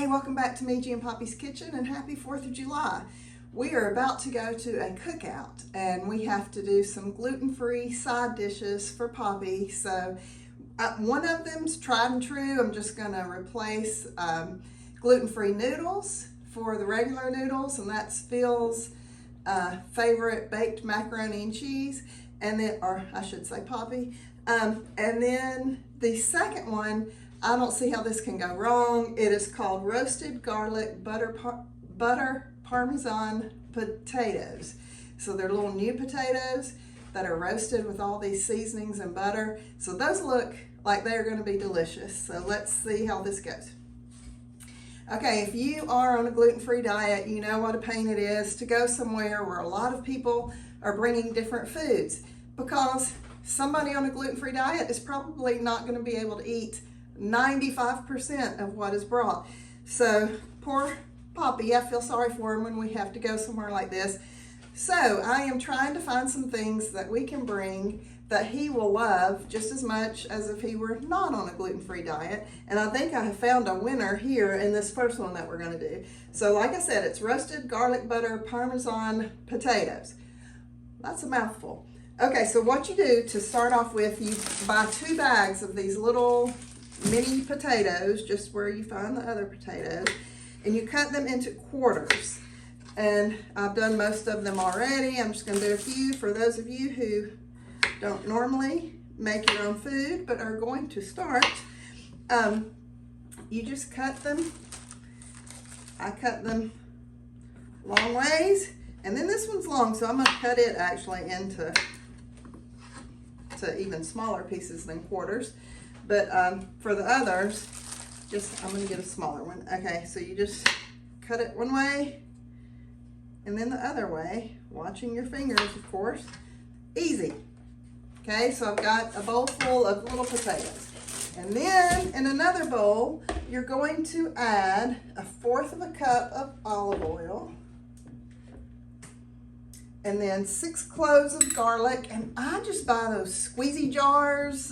Hey, welcome back to Meiji and Poppy's Kitchen, and happy 4th of July. We are about to go to a cookout and we have to do some gluten-free side dishes for Poppy. So one of them's tried and true. I'm just going to replace gluten-free noodles for the regular noodles, and that's Phil's favorite baked macaroni and cheese, and then, or I should say Poppy. And then the second one, I don't see how this can go wrong. It is called roasted garlic butter Parmesan potatoes. So they're little new potatoes that are roasted with all these seasonings and butter. So those look like they're going to be delicious. So let's see how this goes. Okay, if you are on a gluten-free diet, you know what a pain it is to go somewhere where a lot of people are bringing different foods, because somebody on a gluten-free diet is probably not going to be able to eat 95% of what is brought. So poor Poppy, I feel sorry for him when we have to go somewhere like this. So I am trying to find some things that we can bring that he will love just as much as if he were not on a gluten-free diet. And I think I have found a winner here in this first one that we're going to do. So like I said, it's roasted garlic butter Parmesan potatoes. That's a mouthful. Okay, so what you do to start off with, you buy 2 bags of these little mini potatoes, just where you find the other potatoes, and you cut them into quarters. And I've done most of them already. I'm just going to do a few for those of you who don't normally make your own food but are going to start. You just cut them. I cut them long ways, and then this one's long, so I'm going to cut it actually into even smaller pieces than quarters. But for the others, I'm going to get a smaller one. Okay, so you just cut it one way and then the other way, watching your fingers, of course. Easy. Okay, so I've got a bowl full of little potatoes. And then in another bowl, you're going to add 1/4 of a cup of olive oil, and then 6 cloves of garlic. And I just buy those squeezy jars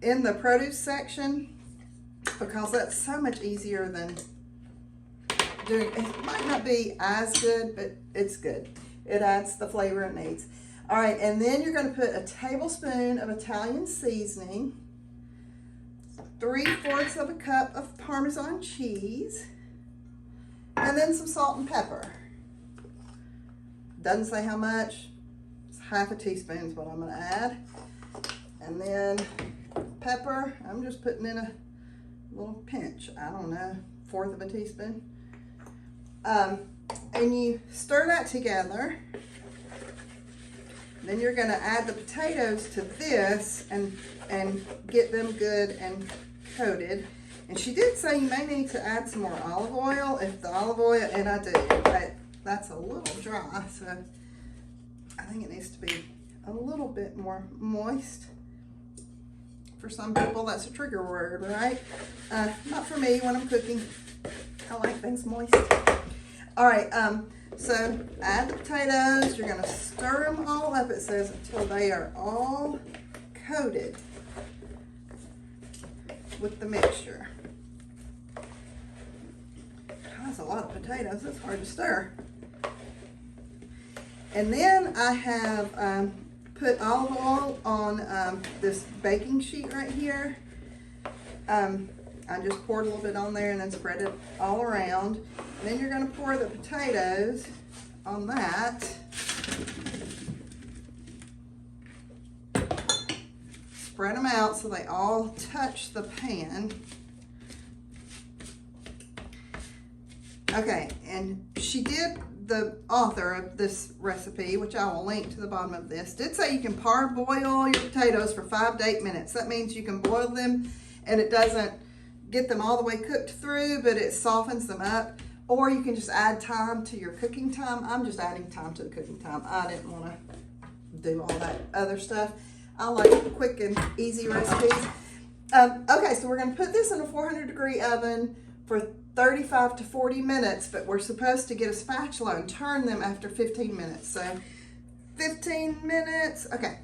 in the produce section, because that's so much easier than doing. It might not be as good, but it's good. It adds the flavor it needs. All right, and then you're going to put a tablespoon of Italian seasoning, 3/4 of a cup of Parmesan cheese, and then some salt and pepper. Doesn't say how much. It's 1/2 teaspoon is what I'm going to add. And then pepper, I'm just putting in a little pinch, I don't know, 1/4 of a teaspoon. And you stir that together. Then you're going to add the potatoes to this and get them good and coated. And she did say you may need to add some more olive oil. If the olive oil, and I do, but that's a little dry, so I think it needs to be a little bit more moist. For some people, that's a trigger word, right? Not for me when I'm cooking. I like things moist. All right, so add the potatoes. You're going to stir them all up, it says, until they are all coated with the mixture. That's a lot of potatoes. It's hard to stir. And then I have put olive oil on this baking sheet right here. I just poured a little bit on there and then spread it all around. And then you're going to pour the potatoes on that. Spread them out so they all touch the pan. Okay, and the author of this recipe, which I will link to the bottom of this, did say you can parboil your potatoes for 5 to 8 minutes. That means you can boil them and it doesn't get them all the way cooked through, but it softens them up. Or you can just add time to your cooking time. I'm just adding time to the cooking time. I didn't want to do all that other stuff. I like quick and easy recipes. Okay, so we're going to put this in a 400-degree oven for 35 to 40 minutes, but we're supposed to get a spatula and turn them after 15 minutes. So 15 minutes. Okay.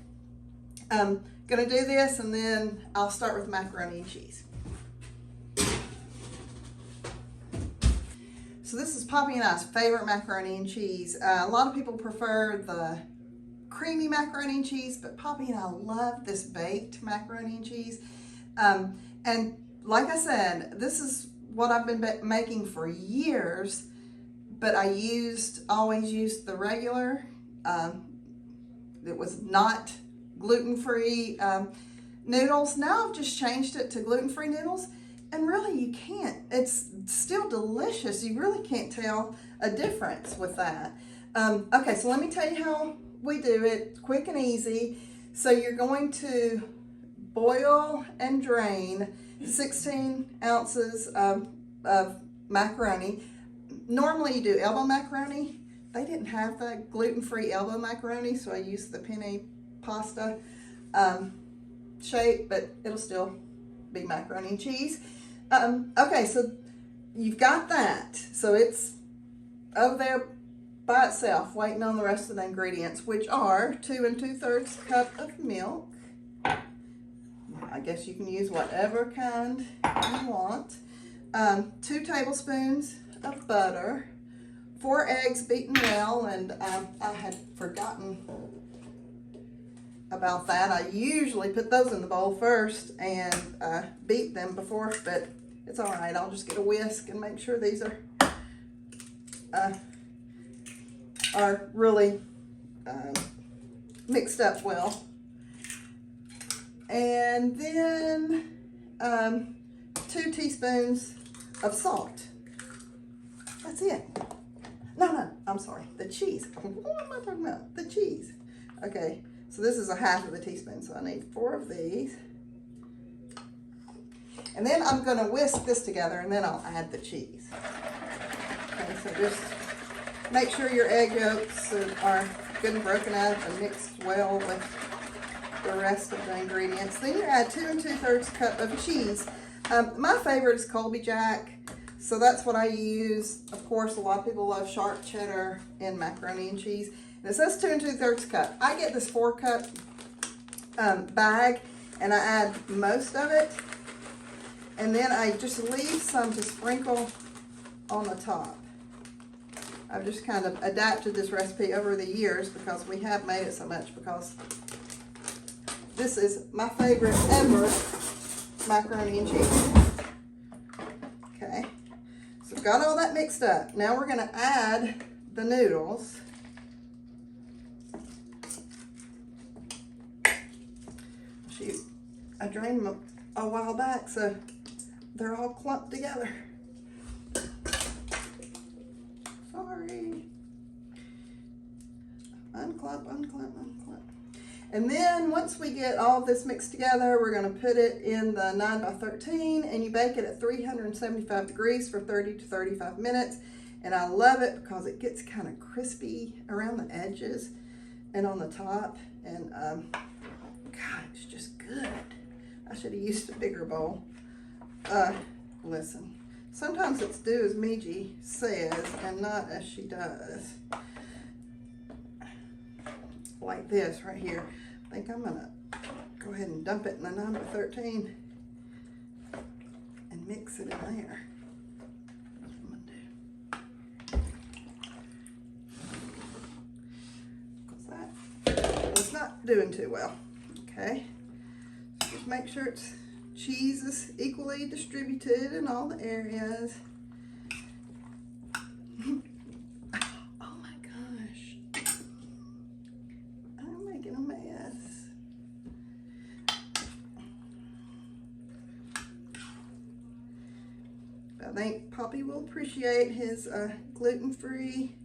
I'm going to do this, and then I'll start with macaroni and cheese. So this is Poppy and I's favorite macaroni and cheese. A lot of people prefer the creamy macaroni and cheese, but Poppy and I love this baked macaroni and cheese. And like I said, this is what I've been making for years, but I always used the regular. It was not gluten-free noodles. Now I've just changed it to gluten-free noodles, and really you can't. It's still delicious. You really can't tell a difference with that. Okay, so let me tell you how we do it, quick and easy. So you're going to boil and drain 16 ounces of macaroni. Normally you do elbow macaroni. They didn't have the gluten-free elbow macaroni, so I used the penne pasta shape, but it'll still be macaroni and cheese. Okay, so you've got that. So it's over there by itself, waiting on the rest of the ingredients, which are 2 2/3 cup of milk. I guess you can use whatever kind you want. 2 tablespoons of butter, 4 eggs beaten well, and I had forgotten about that. I usually put those in the bowl first and beat them before, but it's all right. I'll just get a whisk and make sure these are really mixed up well. And then 2 teaspoons of salt. That's it. No, I'm sorry. The cheese. What am I talking about? The cheese. Okay, so this is a half of a teaspoon, so I need 4 of these. And then I'm going to whisk this together, and then I'll add the cheese. Okay, so just make sure your egg yolks are good and broken up and mixed well with the rest of the ingredients. Then you add 2 2/3 cup of cheese. My favorite is Colby Jack, so that's what I use. Of course, a lot of people love sharp cheddar in macaroni and cheese. And it says 2 2/3 cup. I get this 4-cup bag, and I add most of it, and then I just leave some to sprinkle on the top. I've just kind of adapted this recipe over the years because we have made it so much, because this is my favorite ever macaroni and cheese. Okay, so I've got all that mixed up. Now we're going to add the noodles. Shoot, I drained them a while back, so they're all clumped together. Sorry. Unclump, unclump, unclump. And then once we get all this mixed together, we're going to put it in the 9 by 13, and you bake it at 375 degrees for 30 to 35 minutes. And I love it because it gets kind of crispy around the edges and on the top. And God, it's just good. I should have used a bigger bowl. Listen, sometimes it's do as Miji says and not as she does. Like this right here. I think I'm gonna go ahead and dump it in the 9 by 13 and mix it in there. That's what I'm gonna do. Because that was not doing too well. Okay, so just make sure cheese is equally distributed in all the areas. Oh my gosh, I'm making a mess. I think Poppy will appreciate his gluten-free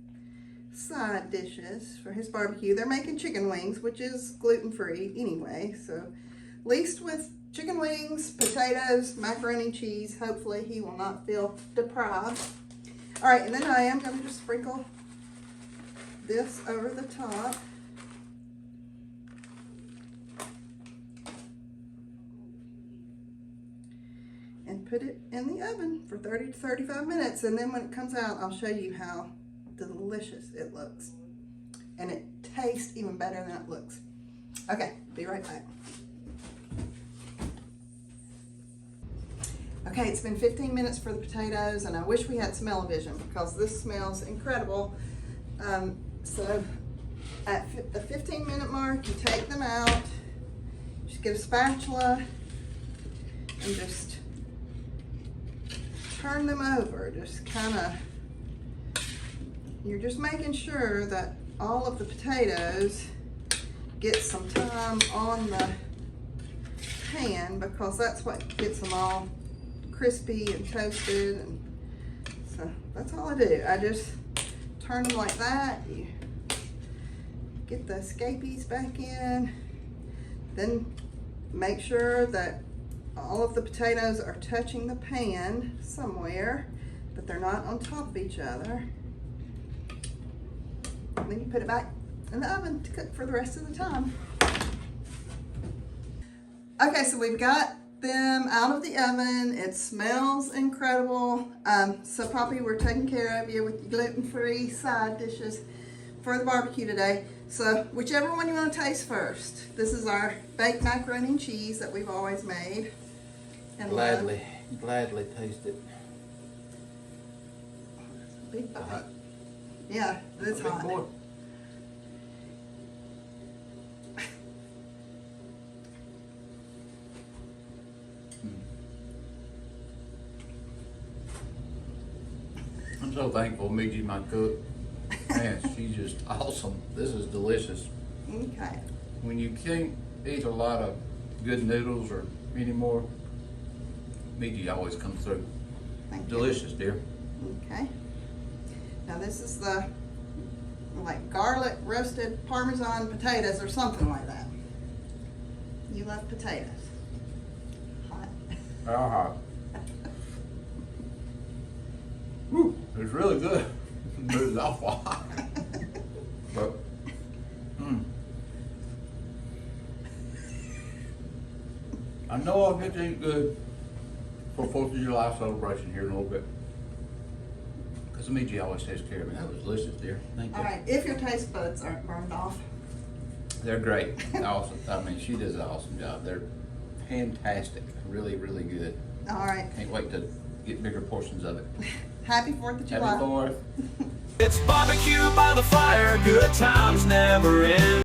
side dishes for his barbecue. They're making chicken wings, which is gluten-free anyway, so at least with chicken wings, potatoes, macaroni, cheese, hopefully he will not feel deprived. All right, and then I am going to just sprinkle this over the top. And put it in the oven for 30 to 35 minutes. And then when it comes out, I'll show you how delicious it looks. And it tastes even better than it looks. Okay, be right back. Okay, it's been 15 minutes for the potatoes, and I wish we had smell-o-vision because this smells incredible. So at the 15-minute mark, you take them out, just get a spatula and just turn them over. Just kind of, you're just making sure that all of the potatoes get some time on the pan, because that's what gets them all crispy and toasted. And so that's all I do. I just turn them like that. You get the escapees back in, then make sure that all of the potatoes are touching the pan somewhere, but they're not on top of each other. And then you put it back in the oven to cook for the rest of the time. Okay, so we've got them out of the oven. It smells incredible. So Poppy, we're taking care of you with your gluten-free side dishes for the barbecue today. So whichever one you want to taste first. This is our baked macaroni and cheese that we've always made. And Gladly taste it. Big bite. Yeah, it's hot. Boy. I'm so thankful Miji, my cook. Man, she's just awesome. This is delicious. Okay. When you can't eat a lot of good noodles or anymore, Miji always comes through. Thank you. Delicious, dear. Okay. Now this is the like garlic roasted Parmesan potatoes or something like that. You love potatoes. Hot. Uh-huh. Woo, it's really good. It's awful hot. But, I know I'll get to eat good for 4th of July celebration here in a little bit. Because Miji always takes care of me. That was delicious, dear. Thank you. All right, if your taste buds aren't burned off. They're great. Awesome. I mean, she does an awesome job. They're fantastic. Really, really good. All right. Can't wait to get bigger portions of it. Happy 4th of July. Happy 4th. It's barbecue by the fire, good times never end.